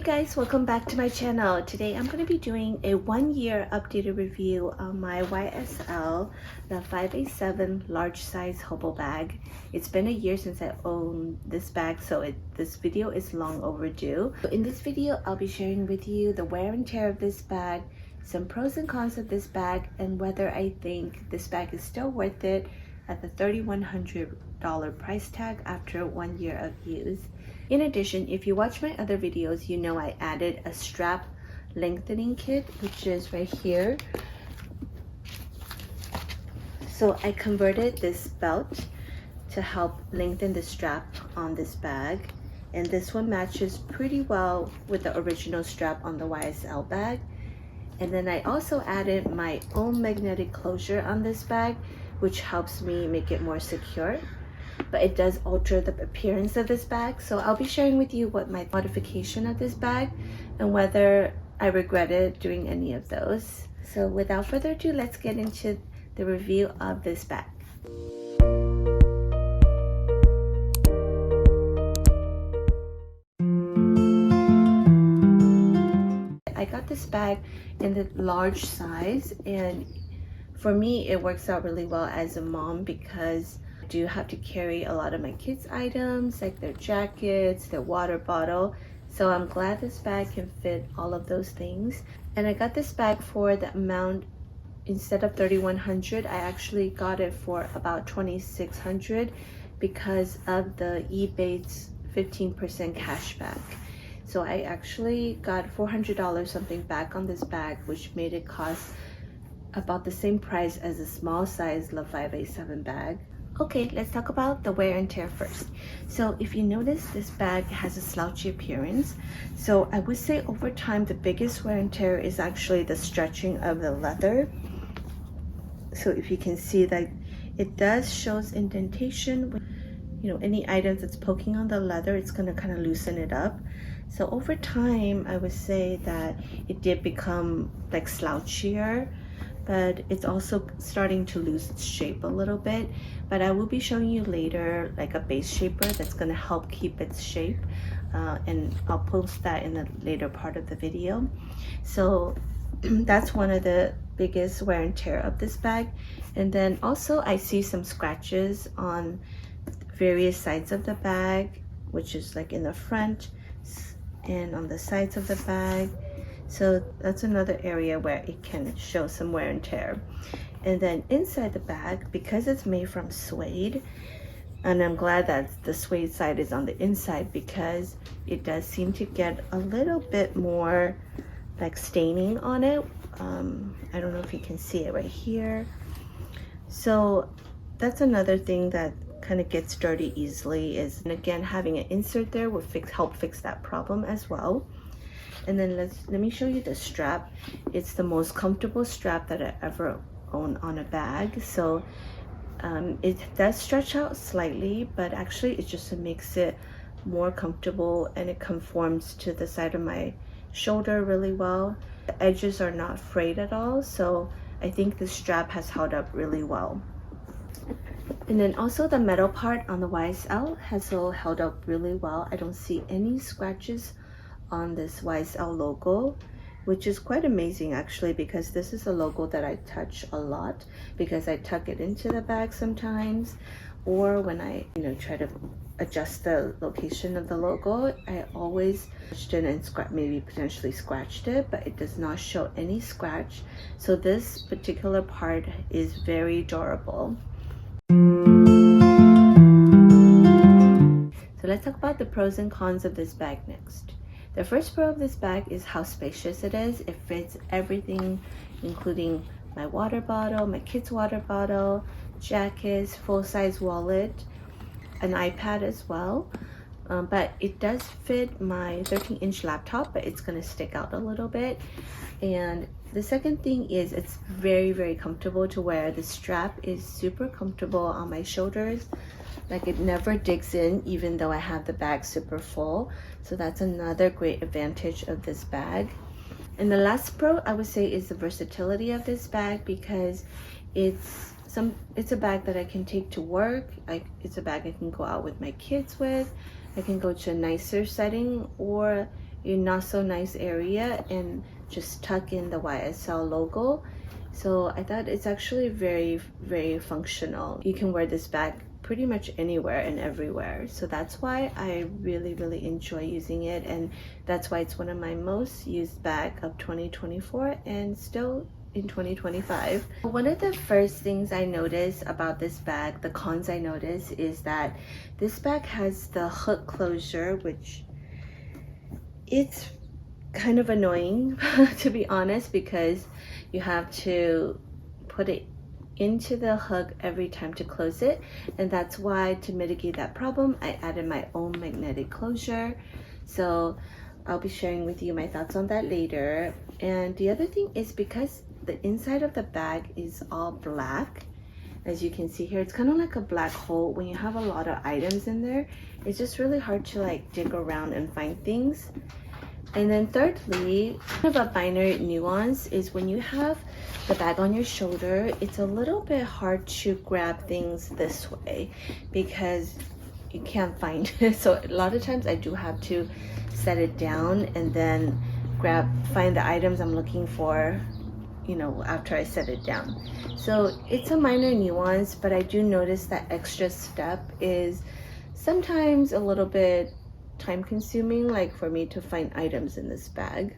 guys, welcome back to my channel. Today I'm going to be doing a 1-year updated review on my YSL, the 5A7 large size hobo bag. It's been a year since I owned this bag, so this video is long overdue. In this video, I'll be sharing with you the wear and tear of this bag, some pros and cons of this bag, and whether I think this bag is still worth it at the $3,100 price tag after 1 year of use. In addition, if you watch my other videos, you know I added a strap lengthening kit, which is right here. So I converted this belt to help lengthen the strap on this bag, and this one matches pretty well with the original strap on the YSL bag. And then I also added my own magnetic closure on this bag, which helps me make it more secure, but it does alter the appearance of this bag. So I'll be sharing with you what my modification of this bag and whether I regretted doing any of those. So without further ado, let's get into the review of this bag. I got this bag in the large size, and for me it works out really well as a mom because I do have to carry a lot of my kids' items, like their jackets, their water bottle. So I'm glad this bag can fit all of those things. And I got this bag for the amount, instead of $3,100, I actually got it for about $2,600 because of the eBay's 15% cash back. So I actually got $400 something back on this bag, which made it cost about the same price as a small size La 5A7 bag. Okay, let's talk about the wear and tear first. So if you notice, this bag has a slouchy appearance. So I would say over time, the biggest wear and tear is actually the stretching of the leather. So if you can see that it does shows indentation, you know, any items that's poking on the leather, it's going to kind of loosen it up. So over time, I would say that it did become like slouchier, but it's also starting to lose its shape a little bit. But I will be showing you later like a base shaper that's going to help keep its shape, and I'll post that in the later part of the video. So that's one of the biggest wear and tear of this bag. And then also I see some scratches on various sides of the bag, which is like in the front and on the sides of the bag. So that's another area where it can show some wear and tear. And then inside the bag, because it's made from suede, and I'm glad that the suede side is on the inside because it does seem to get a little bit more like staining on it. I don't know if you can see it right here. So that's another thing that kind of gets dirty easily, is, and again, having an insert there will help fix that problem as well. And then let me show you the strap. It's the most comfortable strap that I ever owned on a bag. So it does stretch out slightly, but actually it just makes it more comfortable, and it conforms to the side of my shoulder really well. The edges are not frayed at all, so I think the strap has held up really well. And then also the metal part on the YSL has all held up really well. I don't see any scratches on this YSL logo, which is quite amazing actually, because this is a logo that I touch a lot because I tuck it into the bag sometimes, or when I try to adjust the location of the logo, I always touched it and maybe potentially scratched it, but it does not show any scratch. So this particular part is very durable. So let's talk about the pros and cons of this bag next. The first pro of this bag is how spacious it is. It fits everything, including my water bottle, my kids' water bottle, jackets, full-size wallet, an iPad as well. But it does fit my 13-inch laptop, but it's going to stick out a little bit. And the second thing is it's very, very comfortable to wear. The strap is super comfortable on my shoulders. Like, it never digs in, even though I have the bag super full. So that's another great advantage of this bag. And the last pro I would say is the versatility of this bag, because it's a bag that I can take to work. It's a bag I can go out with my kids with. I can go to a nicer setting, or a not so nice area and just tuck in the YSL logo. So I thought it's actually very, very functional. You can wear this bag pretty much anywhere and everywhere. So that's why I really, really enjoy using it. And that's why it's one of my most used bag of 2024 and still in 2025. One of the first things I noticed about this bag, the cons I noticed, is that this bag has the hook closure, which it's kind of annoying to be honest, because you have to put it into the hook every time to close it. And that's why, to mitigate that problem, I added my own magnetic closure. So I'll be sharing with you my thoughts on that later. And the other thing is, because the inside of the bag is all black, as you can see here, it's kind of like a black hole. When you have a lot of items in there, it's just really hard to like dig around and find things. And then thirdly, kind of a minor nuance is when you have the bag on your shoulder, it's a little bit hard to grab things this way because you can't find it. So a lot of times I do have to set it down and then find the items I'm looking for, you know, after I set it down. So it's a minor nuance, but I do notice that extra step is sometimes a little bit time consuming, like for me to find items in this bag.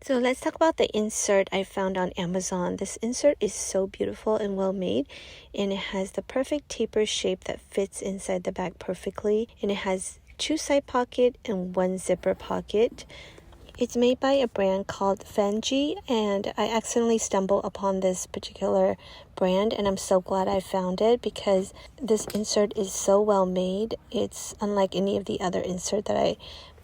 So let's talk about the insert I found on Amazon. This insert is so beautiful and well made, and it has the perfect taper shape that fits inside the bag perfectly, and it has 2 side pockets and 1 zipper pocket. It's made by a brand called Fenji, and I accidentally stumbled upon this particular brand, and I'm so glad I found it because this insert is so well made. It's unlike any of the other insert that I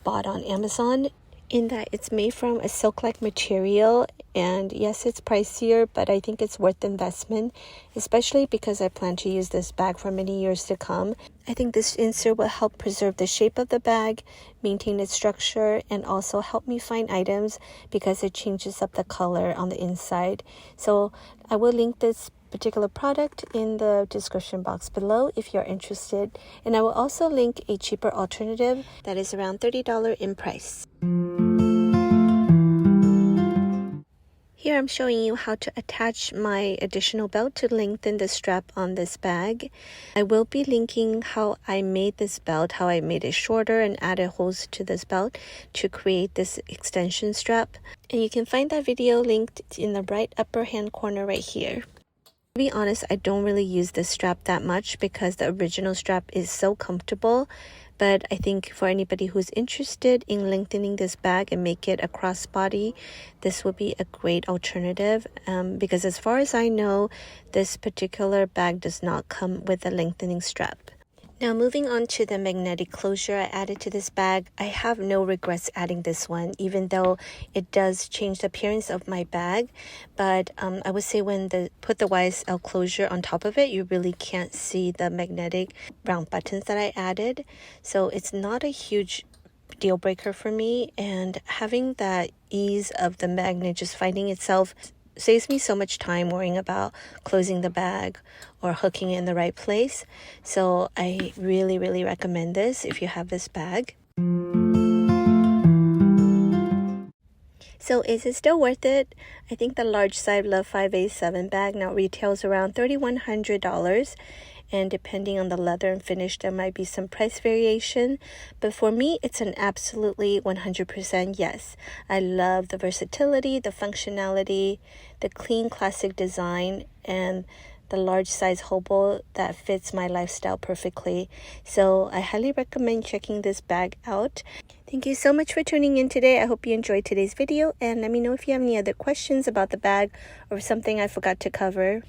bought on Amazon, in that it's made from a silk-like material, and yes, it's pricier, but I think it's worth the investment, especially because I plan to use this bag for many years to come. I think this insert will help preserve the shape of the bag, maintain its structure, and also help me find items because it changes up the color on the inside. So I will link this particular product in the description box below if you're interested, and I will also link a cheaper alternative that is around $30 in price. Here I'm showing you how to attach my additional belt to lengthen the strap on this bag. I will be linking how I made this belt, how I made it shorter and added holes to this belt to create this extension strap. And you can find that video linked in the right upper hand corner right here. To be honest, I don't really use this strap that much because the original strap is so comfortable. But I think for anybody who's interested in lengthening this bag and make it a crossbody, this would be a great alternative because as far as I know, this particular bag does not come with a lengthening strap. Now moving on to the magnetic closure I added to this bag, I have no regrets adding this one, even though it does change the appearance of my bag. But I would say when put the YSL closure on top of it, you really can't see the magnetic round buttons that I added. So it's not a huge deal breaker for me, and having that ease of the magnet just finding itself saves me so much time worrying about closing the bag or hooking it in the right place. So I really, really recommend this if you have this bag. So is it still worth it? I think the large size Love 587 bag now retails around $3,100. And depending on the leather and finish, there might be some price variation. But for me, it's an absolutely 100% yes. I love the versatility, the functionality, the clean classic design, and the large size hobo that fits my lifestyle perfectly. So I highly recommend checking this bag out. Thank you so much for tuning in today. I hope you enjoyed today's video, and let me know if you have any other questions about the bag or something I forgot to cover.